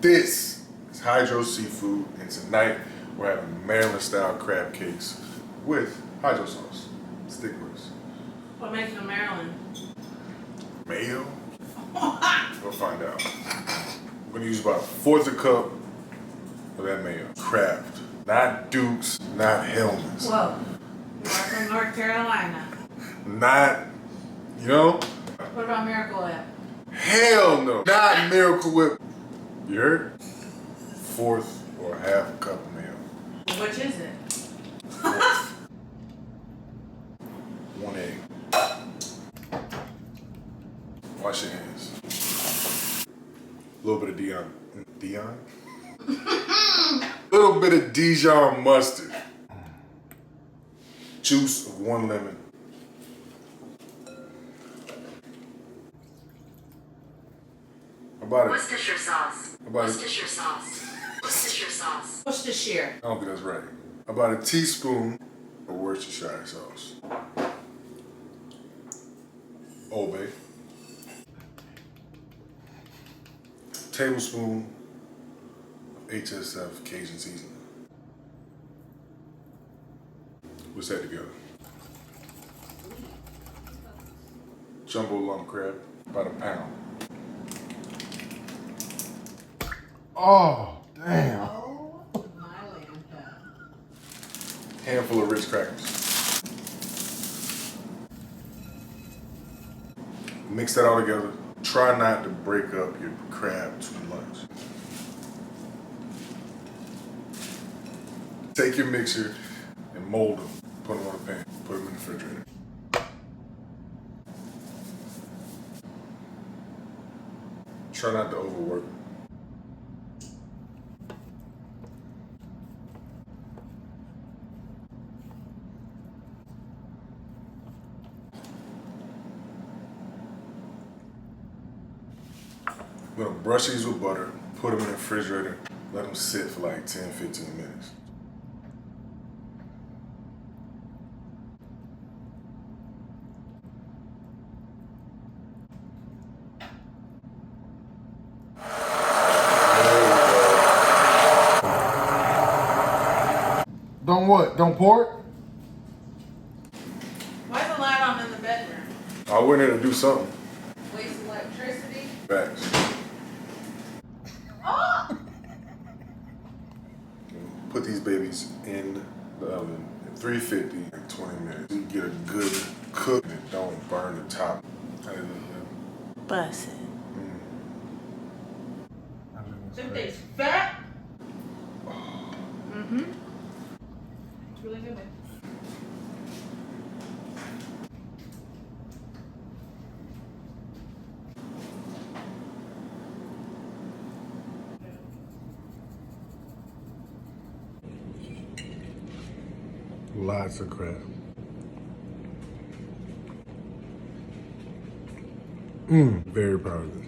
This is Hydro Seafood, and tonight we're having Maryland-style crab cakes with hydro sauce. Stick with us. What makes them Maryland? Mayo? We'll find out. We're gonna use about 1/4 cup of that mayo. Kraft, not Dukes, not Hellman's. Whoa. You are from North Carolina. Not, you know? What about Miracle Whip? Hell no. Not Miracle Whip. You heard? 1/4 or 1/2 cup of mayo. Which is it? 1 egg. Wash your hands. A little bit of Dijon? Little bit of Dijon mustard. Juice of 1 lemon. Worcestershire sauce. Worcestershire sauce. Worcestershire sauce. Worcestershire. I don't think that's right. About a teaspoon of Worcestershire sauce. Old Bay. Tablespoon of HSF Cajun seasoning. What's that together? Jumbo lump crab, about 1 pound. Oh, damn. Oh, my Lanta. Handful of Ritz crackers. Mix that all together. Try not to break up your crab too much. Take your mixer and mold them. Put them on a pan. Put them in the refrigerator. Try not to overwork them. I'm gonna brush these with butter, put them in the refrigerator, let them sit for like 10-15 minutes. Don't what? Don't pour it? Why's the light on in the bedroom? I went in to do something. Waste electricity? Facts. Oh! Put these babies in the oven at 350 in 20 minutes. You get a good cook and it don't burn the top. How do you do Bust it. that? Them things fat. Mm-hmm. It's really good. Lots of crab. Very proud of this.